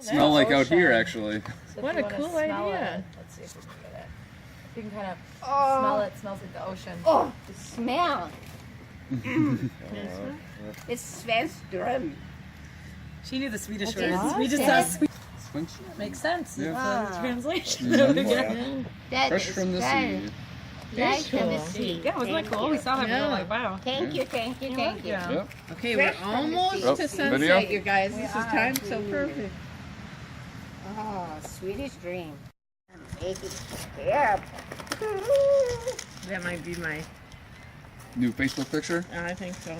Smell like out here, actually. So What a cool idea. Let's see if we can get it. You can kind of smell it. It smells like the ocean. Oh, the smell. It smells drum. She knew the Swedish Okay. words. We just What? saw Swing. makes sense. Yeah. It's Ah. a translation. Yeah. That Fresh is from the very sea. nice Cool. from the sea. Yeah, wasn't that cool? We saw that. We were like, wow. Thank you, thank you, thank you. Yeah. Yep. Okay, Fresh we're from the almost sea. Oh, to sunset, video? you guys. This is time so perfect. Oh, Swedish dream. Make it up. That might be my. New Facebook picture? I think so. You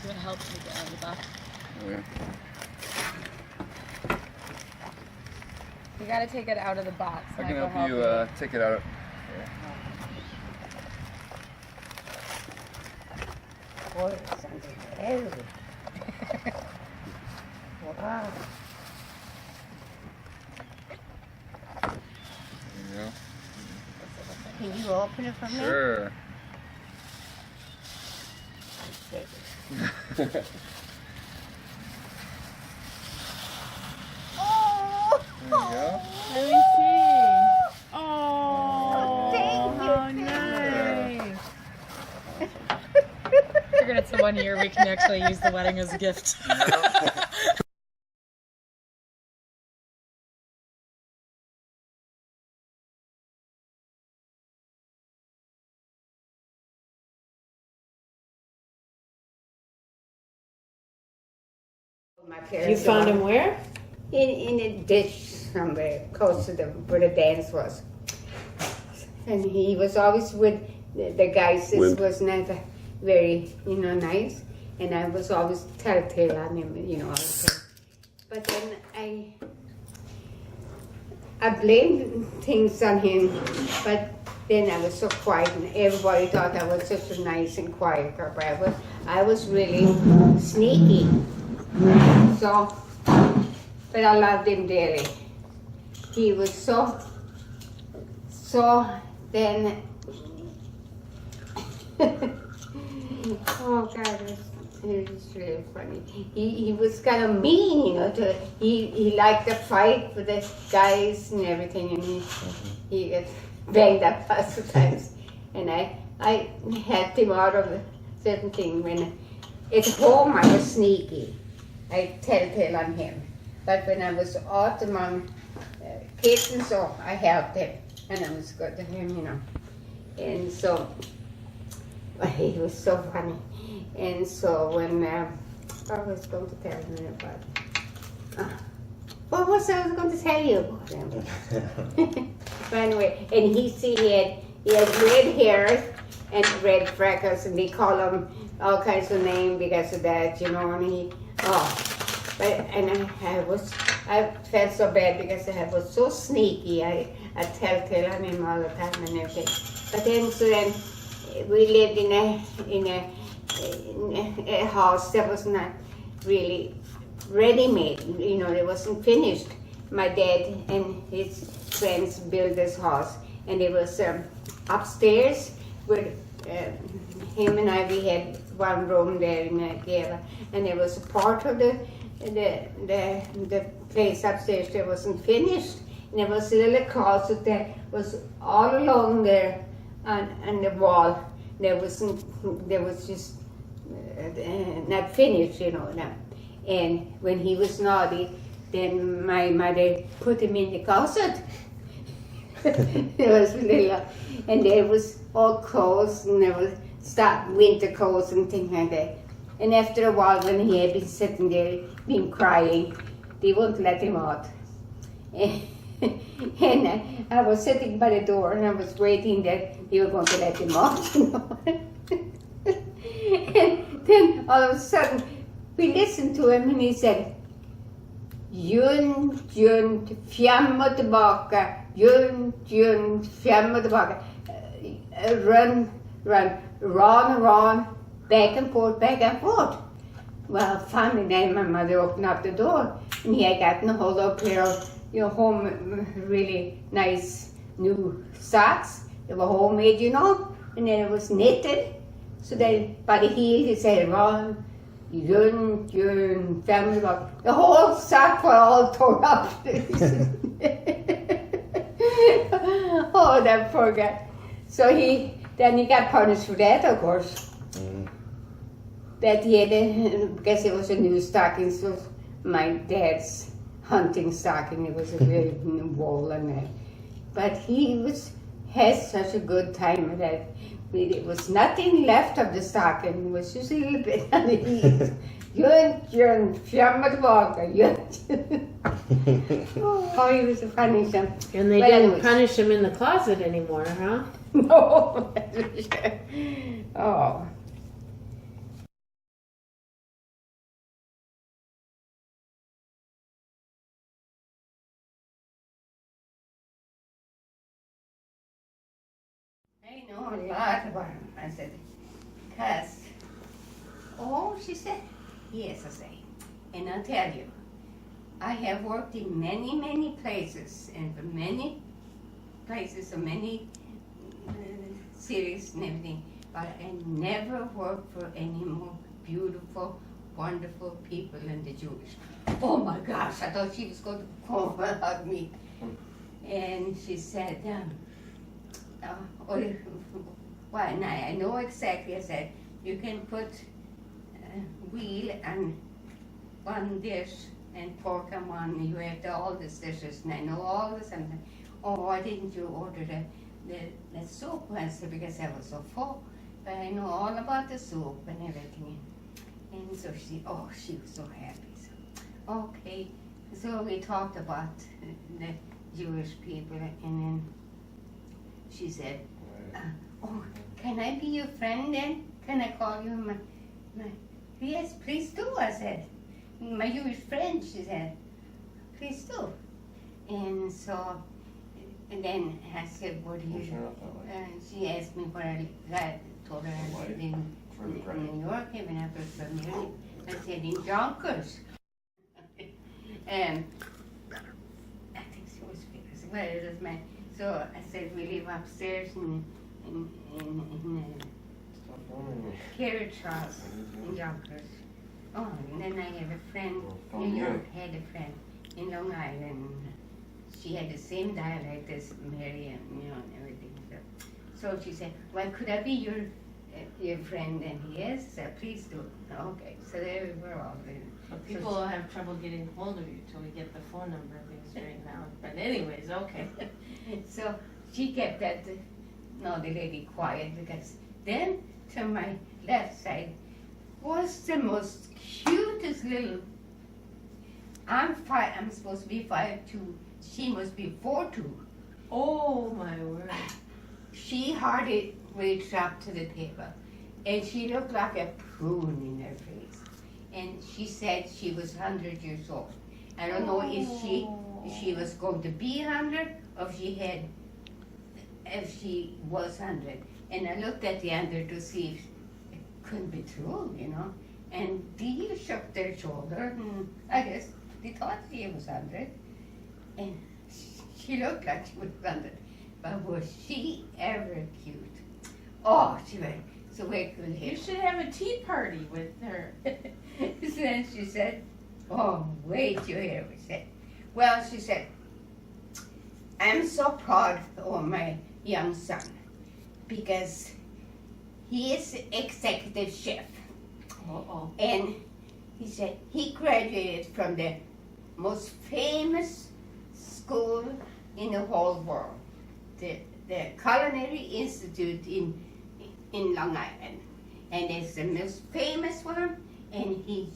want to help me get out of the box? Oh, yeah. You got to take it out of the box. I and can will help you take it out. Boy, something terrible. Wow. There you Can you open it for go. me? Sure. Oh! There you go. Let me see. Oh, Thank you, how thank you. nice. Figured it's the 1 year we can actually use the wedding as a gift. My You parents found were him where? in a ditch somewhere close to where the dance was. And he was always with the guys that was not very, nice. And I was always telltale on him, all the time. But then I blamed things on him, but then I was so quiet and everybody thought I was such a nice and quiet girl. But I was really sneaky. So, but I loved him dearly. He was so then, oh God, it was really funny. He was kind of mean, he liked to fight with the guys and everything, and he got banged up lots of times. And I helped him out of certain things. When at home I was sneaky. I telltale on him. But when I was out among kids and so, I helped him. And I was good to him, And so, he was so funny. And so when, I was going to tell you about, what was I was going to tell you about him? But anyway, and he had red hair and red freckles, and they call him all kinds of names because of that, and I felt so bad because I was so sneaky. I telltale on him all the time and everything. But then we lived in a house that was not really ready-made. It wasn't finished. My dad and his friends built this house, and it was upstairs with him and I. We had one room there in the gala, and there was a part of the place upstairs that wasn't finished, and there was a little closet that was all along there on the wall. There was just not finished, And when he was naughty, then my mother put him in the closet. There was little, and there was all clothes, and there was winter clothes and things like that. And after a while, when he had been sitting there, been crying, they wouldn't let him out. And I was sitting by the door, and I was waiting that they were going to let him out. And then all of a sudden, we listened to him, and he said, "Jun, fram och tillbaka, Jun, fram och tillbaka, run, run, back and forth, back and forth." Well, finally then my mother opened up the door, and he had gotten a hold of a pair of, home, really nice new socks. They were homemade, and then it was knitted. So then by the heel he said, "Run, Jörn, family walk. The whole sock was all torn up. Oh, that poor guy. So then he got punished for that, of course. That he had, because it was a new stocking, so my dad's hunting stocking. It was a very wool and that. But he had such a good time with that. It was nothing left of the stocking. It was just a little bit underneath. Jörn, framåt tillbaka. Oh, he was a funny son. And they But didn't anyways. punish him in the closet anymore, huh? No. That's for sure. Oh. I know a lot about him. I said, because, oh, she said, yes, I say. And I'll tell you, I have worked in many, many places, and for many places, and many cities and everything, but I never worked for any more beautiful, wonderful people than the Jewish. Oh my gosh, I thought she was going to come and hug me. And she said, well, I know exactly. I said, you can put wheel on one dish and pork on one. You have all the dishes, and I know all the something. Oh, why didn't you order the soup? I said, because I was so full. But I know all about the soup and everything. And so she was so happy. So, okay, so we talked about the Jewish people, and then she said, oh, can I be your friend then? Can I call you my yes, please do, I said. My Jewish friend, she said, please do. And so, and then I said, what do you do? She asked me what I told her I lived in New York, even after familiar. I said, in Yonkers. And I think she was famous. Well, it was my, so I said, we live upstairs in carriage house in Yonkers. Oh, and then I have a friend, New York had a friend in Long Island. She had the same dialect as Mary and, and everything. So she said, well, could I be your friend? And yes, please do. Okay, so there we were all. But people have trouble getting hold of you till we get the phone number thing straightened out. But anyways, okay. So she kept the lady quiet, because then to my left side was the most cutest little. I'm supposed to be 5'2". She must be 4'2". Oh my word. She hardly reached up to the table, and she looked like a prune in her face. And she said she was 100 years old. I don't know if she was going to be 100, or if she was 100. And I looked at the other to see if it couldn't be true, And they shook their shoulder, and I guess they thought she was 100. And she looked like she was 100. But was she ever cute? Oh, she went. So wait till You should have a tea party with her. Then she said, oh, wait till you hear what she said. Well, she said, I'm so proud of my young son, because he is executive chef. Uh-oh. And he said he graduated from the most famous school in the whole world, the Culinary Institute in Long Island. And it's the most famous one, and he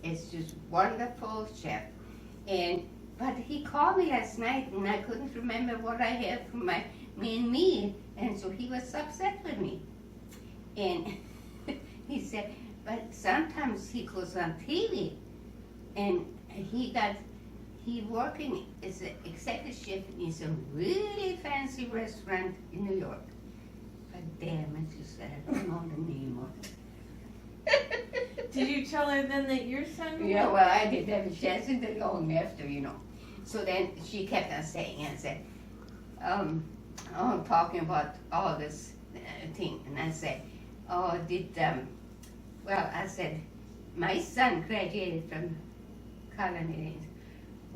is just wonderful chef. But he called me last night, and I couldn't remember what I had for my main meal, and so he was upset with me. And he said, but sometimes he goes on TV, and he working as an executive chef in some really fancy restaurant in New York. But damn it, she said, I don't know the name of it. Did you tell her then that your son Yeah, well, I didn't have a chance until long after, So then she kept on saying, and said, talking about all this thing. And I said, I said, my son graduated from culinary.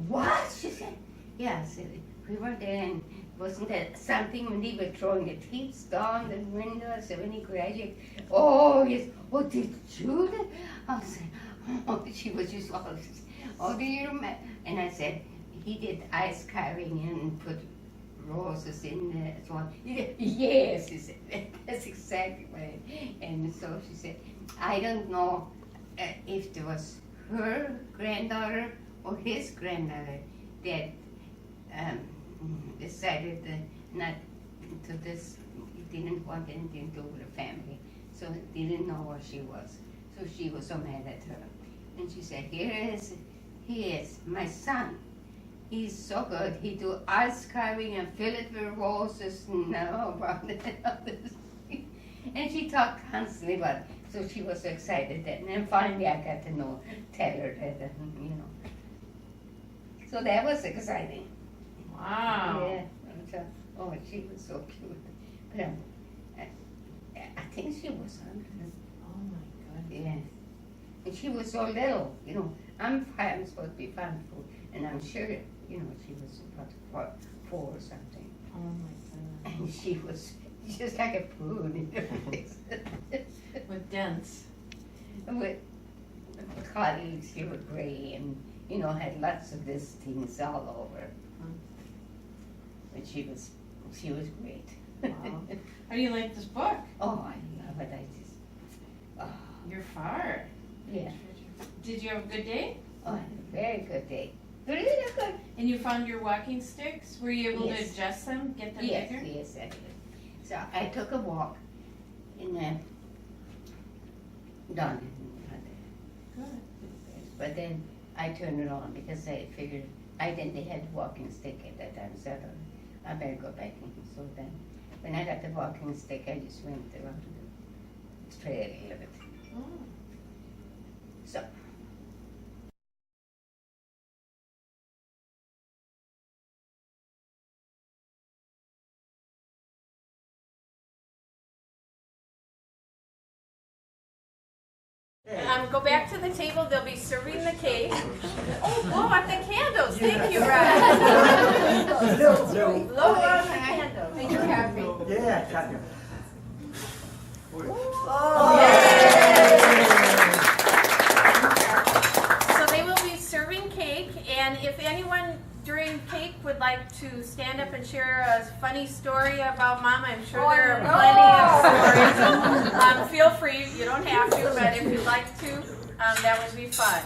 What? She said, yeah, I said, we were there, and wasn't that something when they were throwing the tapes down the windows when he graduated? Oh, yes. Oh, did you? I said, oh, she was just all, oh, do you remember? And I said, he did ice carving and put roses in there. So on. Yes, she said, that's exactly right. And so she said, I don't know if it was her granddaughter or his granddaughter that decided not to this, didn't want anything to do with the family, so didn't know where she was. So she was so mad at her. And she said, he is my son. He's so good. He do ice carving and fill it with roses and no problem. And she talked constantly about it. So she was so excited that, and then finally I got to tell her that, you know. So that was exciting. Wow. Yeah. So, oh, she was so cute. But I think she was 100. Oh my God. Yeah. And she was so little, you know. I'm supposed to be 5 foot, and I'm sure, you know, she was about 4 or something. Oh my God. And she was just like a prude in her face. With dents. With colleagues, she was gray and, you know, had lots of these things all over. But she was great. Wow. How do you like this book? Oh, I love it. I just, oh, You're far. yeah. Did you have a good day? Oh, a very good day. Really good. And you found your walking sticks? Were you able Yes. to adjust them, get them Yes, bigger? yes, I did. So I took a walk in Don. Good. But then I turned it on because I figured I didn't have a walking stick at that time, so I better go back in. So then when I got the walking stick, I just went around the trail a little bit. Oh. So. Go back to the table. They'll be serving the cake. Oh, blow out the candles. Thank you, Ryan. Blow out the candles. Are you happy? Yeah, happy. So they will be serving cake, and if anyone during cake would like to stand up and share a funny story about Mom, I'm sure there are plenty of stories. Feel free, you don't have to, but if you'd like to, that would be fun.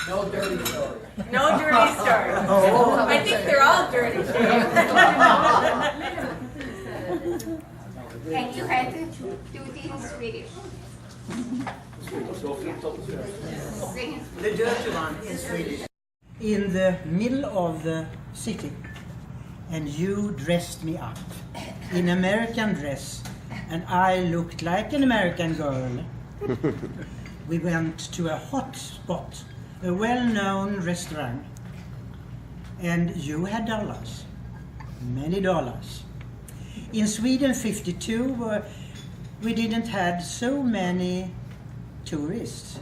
No dirty story. No dirty stories. I think they're all dirty. And you had to do these in Swedish. The dirty one in Swedish. In the middle of the city, and you dressed me up in American dress, and I looked like an American girl. We went to a hot spot, a well-known restaurant, and you had dollars, many dollars. In Sweden 52, we didn't have so many tourists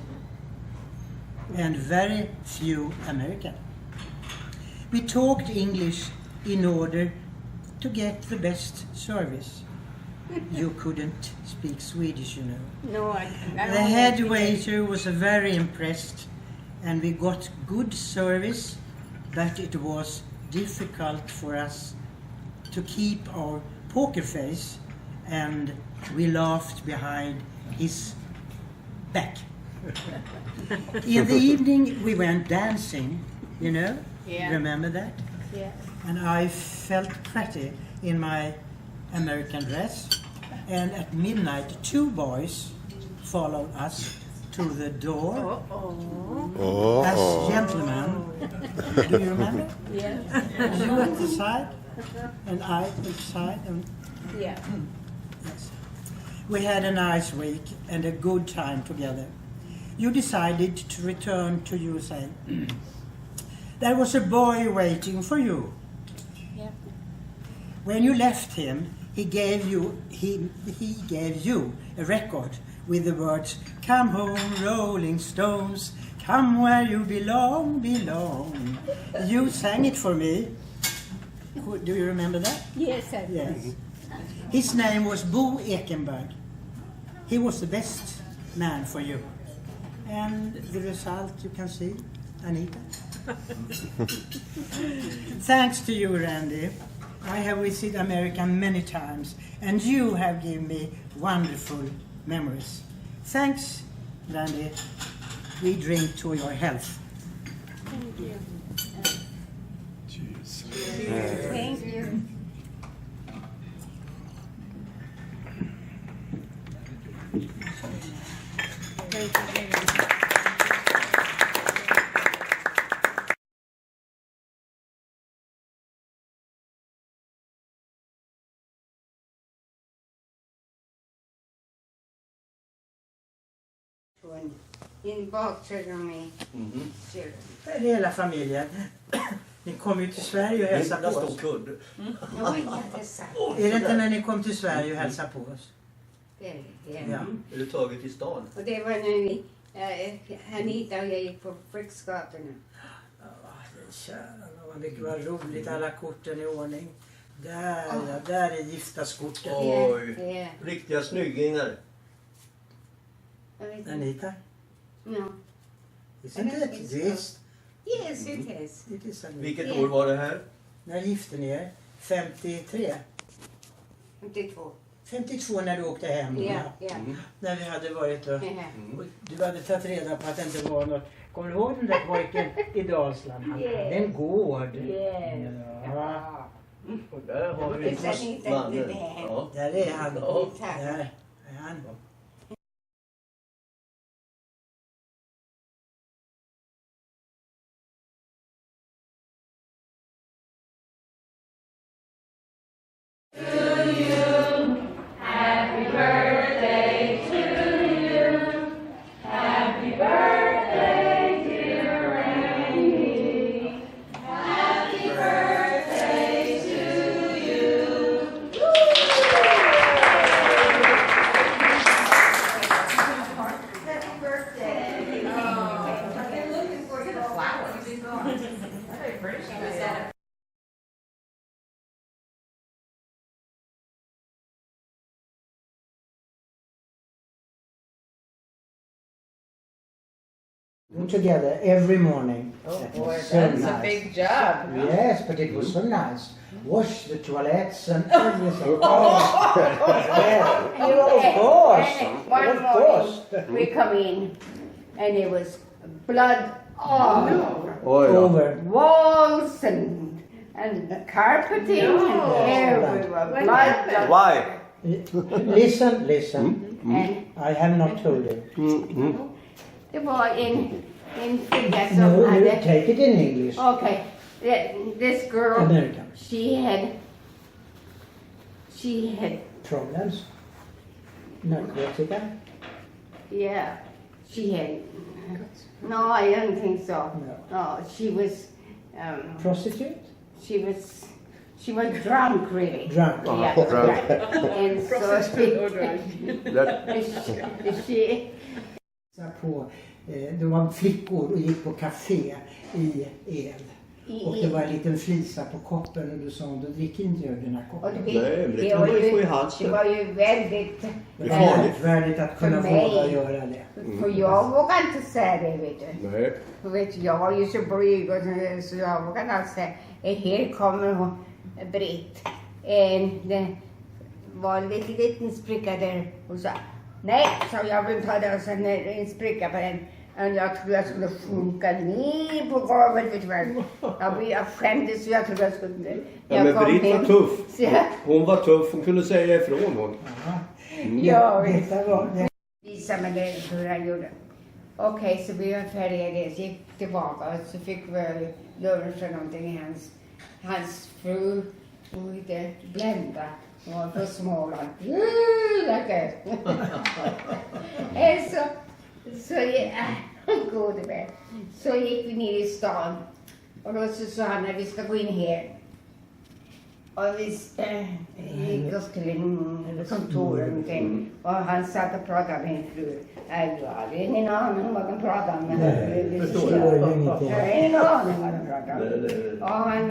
and very few Americans. We talked English in order to get the best service. You couldn't speak Swedish, you know. No, I The head waiter was very impressed, and we got good service, but it was difficult for us to keep our poker face, and we laughed behind his back. In the evening we went dancing, you know? Yeah. Remember that? Yeah. And I felt pretty in my American dress. And at midnight, 2 boys followed us to the door as gentlemen. Do you remember? Yeah. You at the side, and I at the side. And Yeah. yes. We had a nice week and a good time together. You decided to return to USA. There was a boy waiting for you. Yep. When you left him, he gave you a record with the words, "Come home, Rolling Stones, come where you belong, belong." You sang it for me. Do you remember that? Yes, I do. Yes. His name was Bo Ekenberg. He was the best man for you. And the result you can see, Anita. Thanks to you, Randie. I have visited America many times, and you have given me wonderful memories. Thanks, Randie. We drink to your health. Thank you. Jeez. Thank you. In baktermin. Ser Det är hela familjen. Ni kom ju till Sverige och hälsade på oss. du? Oj, det är sant. Är det inte när ni kom till Sverige och hälsade på oss? Det är det. Ja. Är du taget till stan? Och det var när vi, Anita och jag gick på Fryksgatorna. Ja, det kära någon, det var roligt, alla korten i ordning. Där, ja, där är giftaskorten. Oj, Ja. riktiga snyggingar. Jag vet inte. Anita, No. isn't it? Yes, Yes, it is. it is Anita. Vilket år var det här? När gifte ni er? 53? 52. 52 när du åkte hem. Ja, ja. När vi hade varit och, Ja. och du hade tagit reda på att det inte var något. Kommer du ihåg den där pojken i Dalsland? Han hade en gård. Yes. Ja, Och där har vi Det är inte mannen. det här. Ja. där är han. Ja. Där är han. Together every morning. That was so nice. Big job. Yes, but it was so nice. Wash the toilets and everything. Oh, yeah. Of course. One Of morning, course. we come in and it was blood all over. Oj då. Over. Walls and carpeting and everywhere. Blood. Why? Listen. And I have not told you. det var en flicka som No, you hade... take it in English. Okay, this girl, American. she had, Problems. Narcotica. yeah, she had, no, I don't think so. No. No, she was, Prostitute. she was drunk really. Drunk. Yeah, drunk. And so she På, det var flickor och gick på café i el. Och det var en liten flisa på koppen och du sa då dricker inte jag den här och koppen. du Nej, men vet, det kan man ju få i det halsen. var ju väldigt, Det är märkvärdigt att kunna För mig. våga göra det. för jag vågar inte säga det vet du. Nej. För vet du, jag var ju så blyg och så jag vågar inte säga, här kommer hon, Britt. Det var en liten spricka där och sa, nej, så jag vill ta det och sen en spricka på den. Och jag trodde jag skulle sjunka ner på golvet, vet du vad. Jag skämdes så jag trodde jag skulle... Ja, men Britt var tuff. Så jag, Hon var tuff, hon kunde säga ifrån hon. jag vet. Detta var det. Visa mig det hur han gjorde. Okej, så vi var färdiga det. Så gick tillbaka och så fick vi lunch och någonting i hans fru. Hon hette Blenda. Hon var från Småland. Gode vän. Så gick vi ner i stan. Och då så sa han att vi ska gå in här. Och vi gick oss till kontor eller någonting. Och han satt och pratade med min fru. Du hade ingen aning om vad de pratade om. Nej, förstår jag. jag. Jag hade ingen aning vad de pratade om. Och han